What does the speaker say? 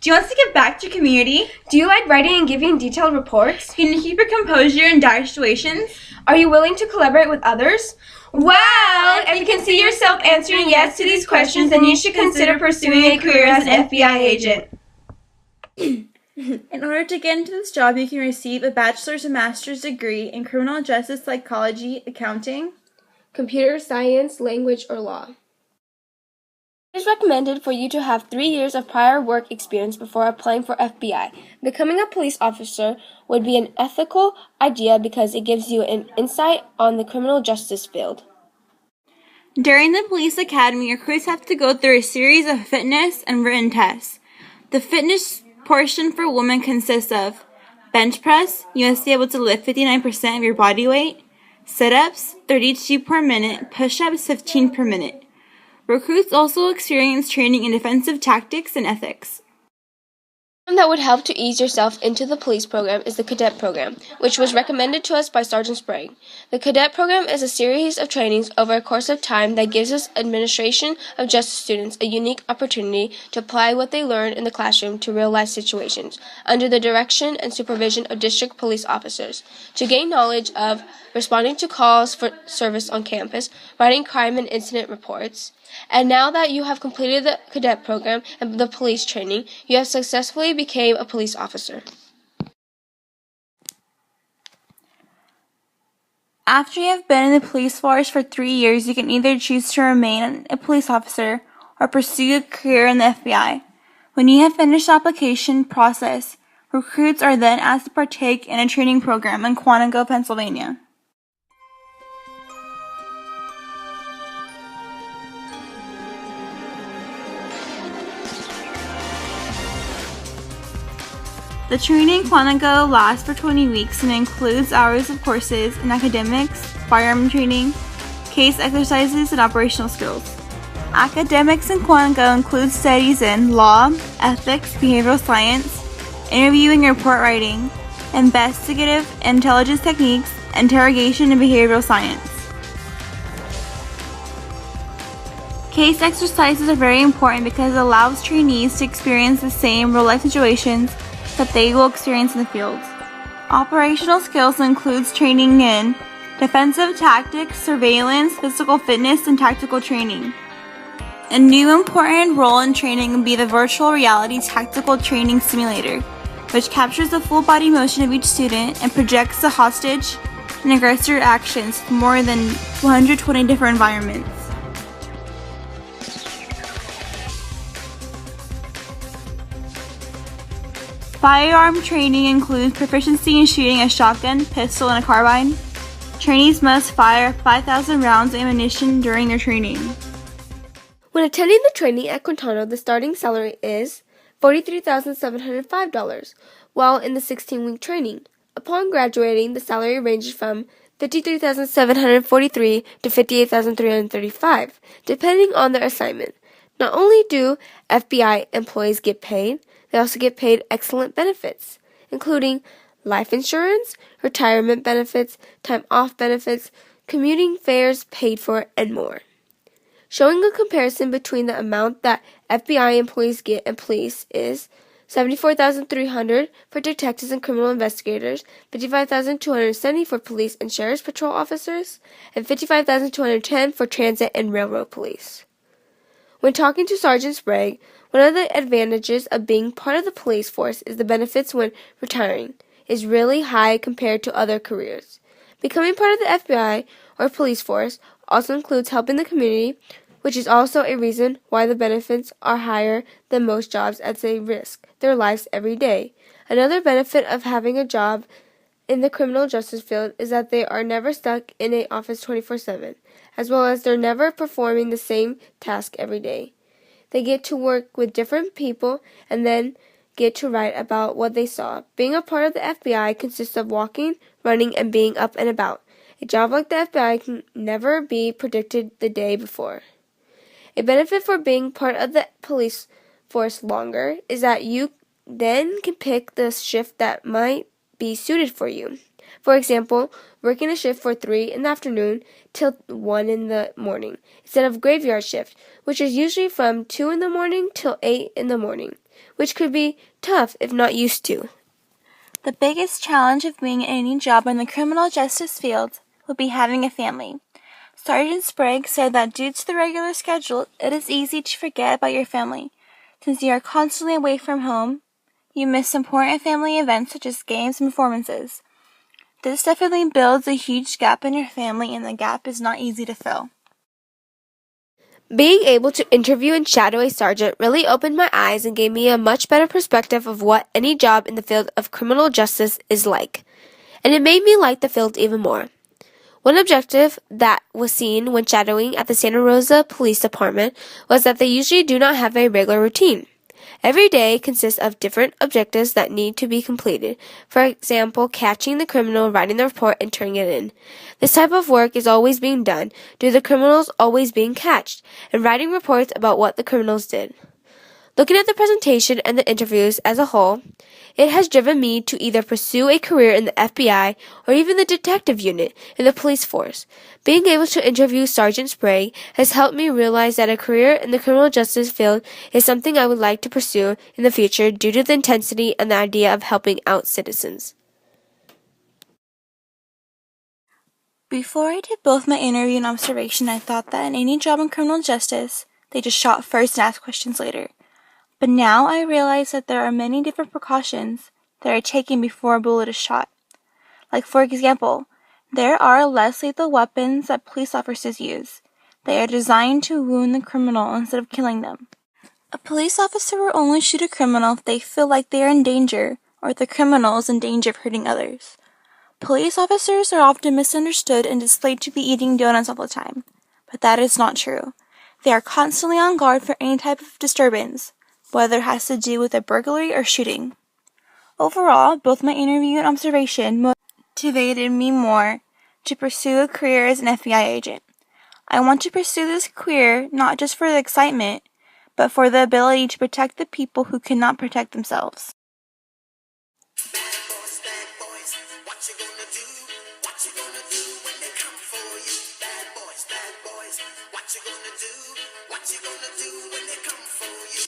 Do you want to give back to your community? Do you like writing and giving detailed reports? Can you keep your composure in dire situations? Are you willing to collaborate with others? Well, if you can see yourself answering yes to these questions, then you should consider pursuing a career as an FBI agent. In order to get into this job, you can receive a bachelor's and master's degree in criminal justice psychology, accounting, computer science, language, or law. It is recommended for you to have 3 years of prior work experience before applying for FBI. Becoming a police officer would be an ethical idea because it gives you an insight on the criminal justice field. During the police academy, recruits have to go through a series of fitness and written tests. The fitness portion for women consists of bench press, you must be able to lift 59% of your body weight, sit-ups, 32 per minute, push-ups, 15 per minute. Recruits also experience training in defensive tactics and ethics. One that would help to ease yourself into the police program is the cadet program, which was recommended to us by Sergeant Sprague. The cadet program is a series of trainings over a course of time that gives us administration of justice students a unique opportunity to apply what they learn in the classroom to real-life situations under the direction and supervision of district police officers, to gain knowledge of responding to calls for service on campus, writing crime and incident reports. And now that you have completed the cadet program and the police training, you have successfully become a police officer. After you have been in the police force for 3 years, you can either choose to remain a police officer or pursue a career in the FBI. When you have finished the application process, recruits are then asked to partake in a training program in Quantico, Pennsylvania. The training in Quantico lasts for 20 weeks and includes hours of courses in academics, firearm training, case exercises, and operational skills. Academics in Quantico include studies in law, ethics, behavioral science, interviewing and report writing, investigative intelligence techniques, interrogation, and behavioral science. Case exercises are very important because it allows trainees to experience the same real-life situations that they will experience in the field. Operational skills includes training in defensive tactics, surveillance, physical fitness, and tactical training. A new important role in training would be the virtual reality tactical training simulator, which captures the full body motion of each student and projects the hostage and aggressor actions to more than 120 different environments. Firearm training includes proficiency in shooting a shotgun, pistol, and a carbine. Trainees must fire 5,000 rounds of ammunition during their training. When attending the training at Quantico, the starting salary is $43,705, while in the 16-week training. Upon graduating, the salary ranges from $53,743 to $58,335, depending on their assignment. Not only do FBI employees get paid, they also get paid excellent benefits, including life insurance, retirement benefits, time off benefits, commuting fares paid for, and more. Showing a comparison between the amount that FBI employees get and police is $74,300 for detectives and criminal investigators, $55,270 for police and sheriff's patrol officers, and $55,210 for transit and railroad police. When talking to Sergeant Sprague, one of the advantages of being part of the police force is the benefits when retiring is really high compared to other careers. Becoming part of the FBI or police force also includes helping the community, which is also a reason why the benefits are higher than most jobs as they risk their lives every day. Another benefit of having a job in the criminal justice field is that they are never stuck in an office 24/7, as well as they're never performing the same task every day. They get to work with different people and then get to write about what they saw. Being a part of the FBI consists of walking, running, and being up and about. A job like the FBI can never be predicted the day before. A benefit for being part of the police force longer is that you then can pick the shift that might be suited for you. For example, working a shift for 3 in the afternoon till 1 in the morning, instead of graveyard shift, which is usually from 2 in the morning till 8 in the morning. which could be tough if not used to. The biggest challenge of being in any job in the criminal justice field would be having a family. Sergeant Sprague said that due to the regular schedule, it is easy to forget about your family. Since you are constantly away from home, you miss important family events such as games and performances. This definitely builds a huge gap in your family, and the gap is not easy to fill. Being able to interview and shadow a sergeant really opened my eyes and gave me a much better perspective of what any job in the field of criminal justice is like. And it made me like the field even more. One objective that was seen when shadowing at the Santa Rosa Police Department was that they usually do not have a regular routine. Every day consists of different objectives that need to be completed. For example, catching the criminal, writing the report, and turning it in. This type of work is always being done due to the criminals always being catched, and writing reports about what the criminals did. Looking at the presentation and the interviews as a whole, it has driven me to either pursue a career in the FBI or even the detective unit in the police force. Being able to interview Sergeant Sprague has helped me realize that a career in the criminal justice field is something I would like to pursue in the future due to the intensity and the idea of helping out citizens. Before I did both my interview and observation, I thought that in any job in criminal justice, they just shot first and asked questions later. But now I realize that there are many different precautions that are taken before a bullet is shot. Like, for example, there are less lethal weapons that police officers use. They are designed to wound the criminal instead of killing them. A police officer will only shoot a criminal if they feel like they are in danger or if the criminal is in danger of hurting others. Police officers are often misunderstood and displayed to be eating donuts all the time, but that is not true. They are constantly on guard for any type of disturbance, whether it has to do with a burglary or shooting. Overall, both my interview and observation motivated me more to pursue a career as an FBI agent. I want to pursue this career not just for the excitement, but for the ability to protect the people who cannot protect themselves. Bad boys, what you gonna do? What you gonna do when they come for you? Bad boys, what you gonna do? What you gonna do when they come for you?